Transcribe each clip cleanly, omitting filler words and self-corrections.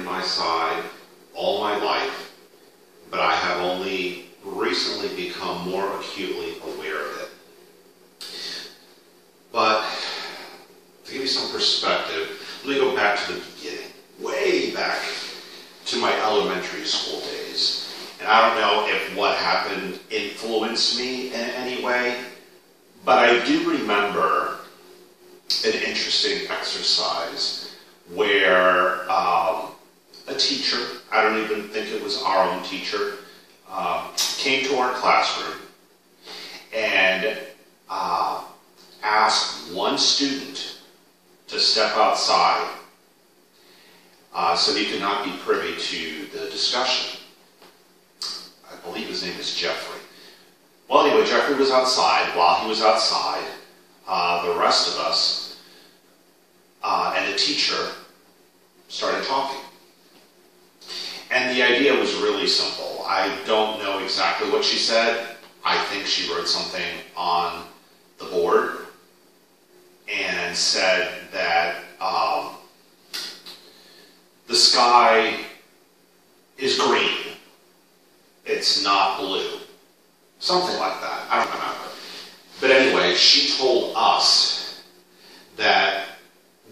in my side all my life, but I have only recently become more acutely aware of it. But to give you some perspective, let me go back to the beginning, way back to my elementary school days. And I don't know if what happened influenced me in any way, but I do remember an interesting exercise where a teacher, I don't even think it was our own teacher, came to our classroom and asked one student to step outside so he could not be privy to the discussion. I believe his name is Jeffrey. Well, anyway, Jeffrey was outside. While he was outside, the rest of us and the teacher started talking. And the idea was really simple. I don't know exactly what she said. I think she wrote something on the board and said that the sky is green. It's not blue. Something like that. I don't remember. But anyway, she told us that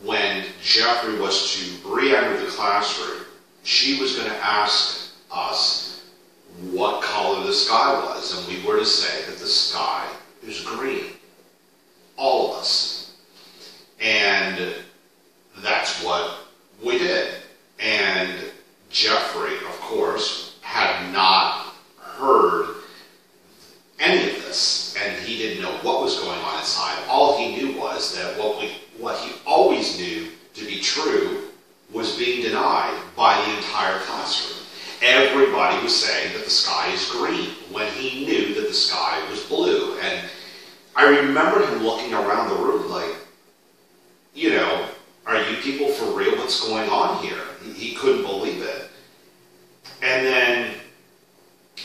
when Jeffrey was to re-enter the classroom, she was going to ask us what color the sky was, and we were to say that the sky is green. All of us. And that's what we did. And Jeffrey, of course, had not heard any of this, and he didn't know what was going on inside. All he knew was that what he always knew to be true was being denied by the entire classroom. Everybody was saying that the sky is green when he knew that the sky was blue. And I remember him looking around the room like, you know, are you people for real? What's going on here? He couldn't believe it. And then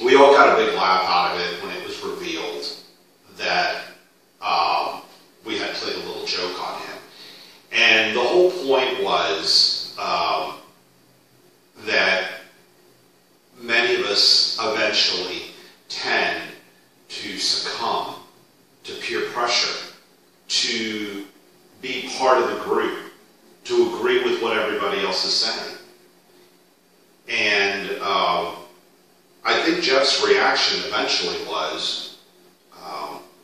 we all got a big laugh out of it when it was revealed that we had played a little joke on him. And the whole point was that many of us eventually tend to succumb to peer pressure, to be part of the group, to agree with what everybody else is saying. And I think Jeff's reaction eventually was,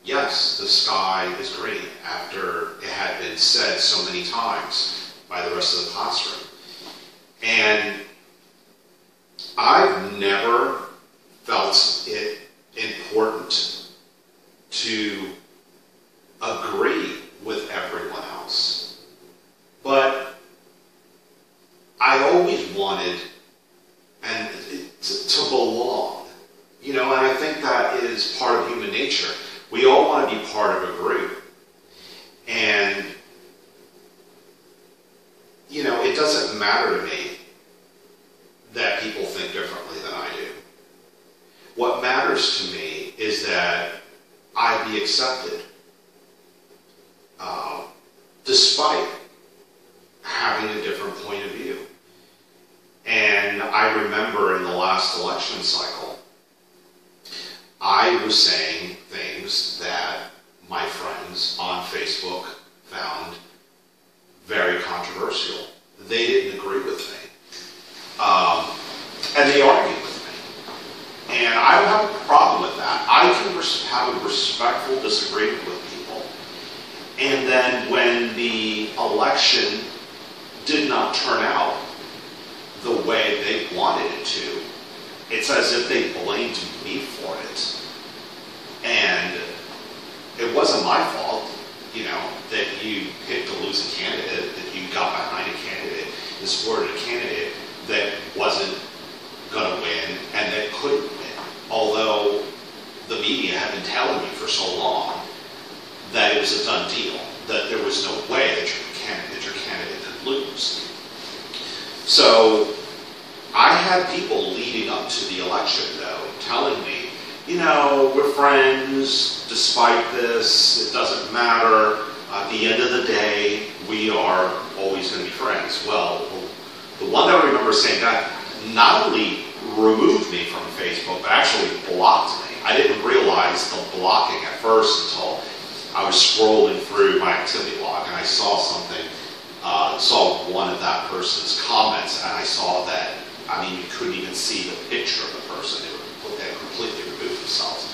yes, the sky is green, after it had been said so many times by the rest of the classroom. And I've never felt it important to agree with everyone else. But I always wanted to belong. You know, and I think that is part of human nature. We all want to be part of a group. And, you know, it doesn't matter to me that people think differently than I do. What matters to me is that I be accepted, despite having a different point of view. And I remember in the last election cycle, I was saying things that my friends on Facebook found very controversial. They didn't agree with me. And they argued with me. And I don't have a problem with that. I can have a respectful disagreement with people. And then when the election did not turn out the way they wanted it to, it's as if they blamed me for it. And it wasn't my fault, you know, that you picked a losing candidate, that you got behind a candidate and supported a candidate that wasn't going to win and that couldn't win. Although the media had been telling me for so long that it was a done deal, that there was no way that your candidate could lose. So I had people leading up to the election, though, telling me, you know, we're friends despite this, it doesn't matter. At the end of the day, we are always going to be friends. Well, the one that I remember saying that not only removed me from Facebook, but actually blocked me. I didn't realize the blocking at first until I was scrolling through my activity log and I saw something, saw one of that person's comments, and I saw that, I mean, you couldn't even see the picture of the person. They had completely removed themselves.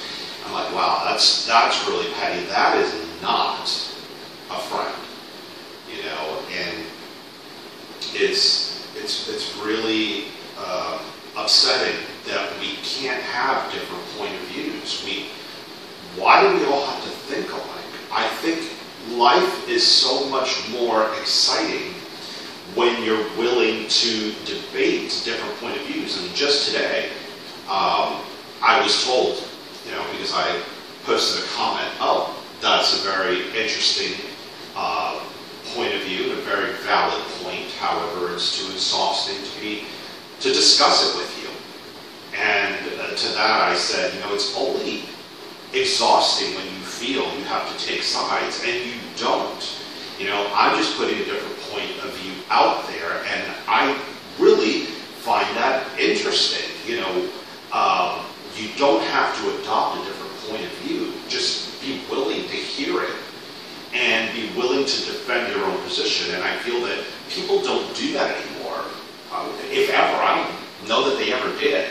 I'm like, wow, that's really petty. That is not a friend, you know, and it's really upsetting that we can't have different point of views. Why do we all have to think alike? I think life is so much more exciting when you're willing to debate different point of views. And just today, I was told, you know, because I posted a comment, oh, that's a very interesting point of view, and a very valid point. However, it's too exhausting to discuss it with you. And to that I said, you know, it's only exhausting when you feel you have to take sides, and you don't. You know, I'm just putting a different point of view out there, and I really find that interesting. You know, you don't have to adopt a different point of view. Just be willing to hear it and be willing to defend your own position. And I feel that people don't do that anymore. If ever, I don't know that they ever did.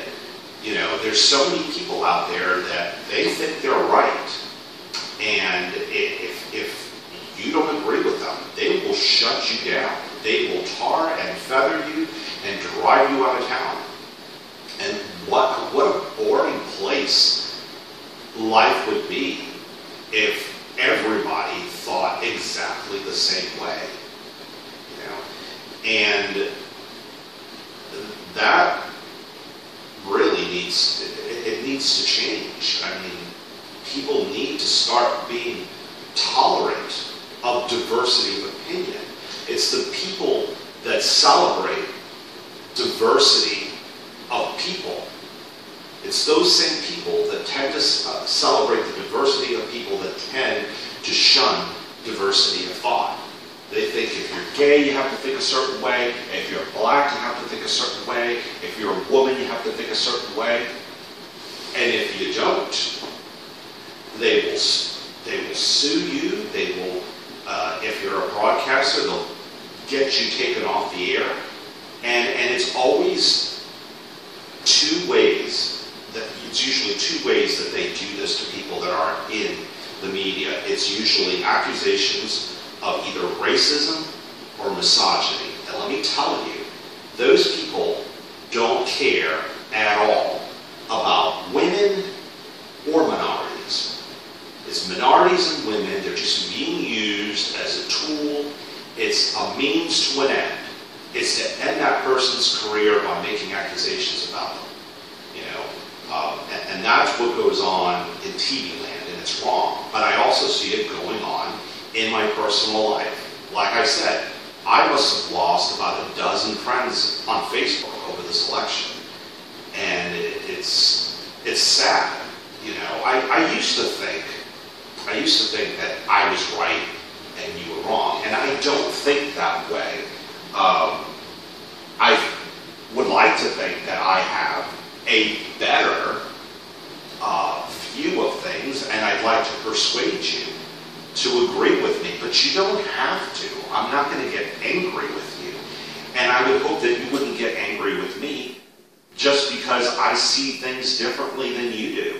You know, there's so many people out there that they think they're right. And if you don't agree with them, they will shut you down. They will tar and feather you and drive you out of town. And what a boring place life would be if everybody thought exactly the same way. You know? And that really needs to change. I mean, people need to start being tolerant of diversity of opinion. It's the people that celebrate diversity of people. It's those same people that tend to celebrate the diversity of people that tend to shun diversity of thought. They think if you're gay, you have to think a certain way. If you're black, you have to think a certain way. If you're a woman, you have to think a certain way. And if you don't, they will sue you. They will, if you're a broadcaster, they'll get you taken off the air. And it's always two ways. It's usually two ways that they do this to people that are in the media. It's usually accusations of either racism or misogyny. And let me tell you, those people don't care at all about women or minorities. It's minorities and women. They're just being used as a tool. It's a means to an end. It's to end that person's career by making accusations about them. You know, and that's what goes on in TV land, and it's wrong. But I also see it going on in my personal life. Like I said, I must have lost about a dozen friends on Facebook over this election. And it's sad. You know, I used to think that I was right and you were wrong. And I don't think that way. I would like to think that I have a better view of things, and I'd like to persuade you to agree with me, but you don't have to. I'm not going to get angry with you. And I would hope that you wouldn't get angry with me just because I see things differently than you do.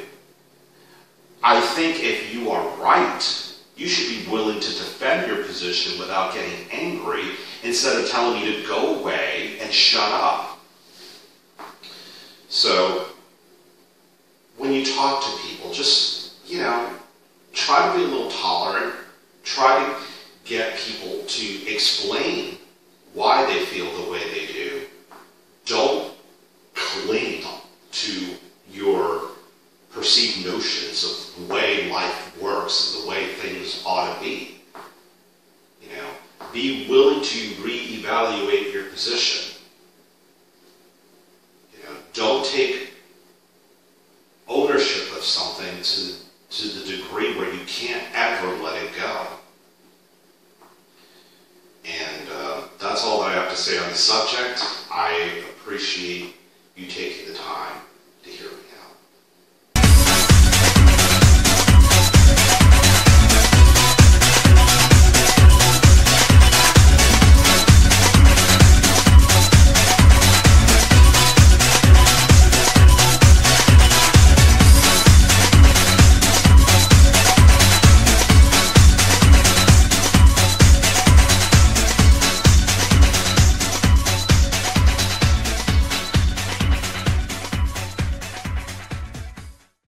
I think if you are right, you should be willing to defend your position without getting angry instead of telling me to go away and shut up. So, when you talk to people, just, you know, try to be a little tolerant. Try to get people to explain why they feel the way they do. Don't cling to your perceived notions of the way life works and the way things ought to be. You know, be willing to reevaluate your position. You know, don't take ownership of something to the degree where you can't ever let it go. And that's all that I have to say on the subject. I appreciate you taking the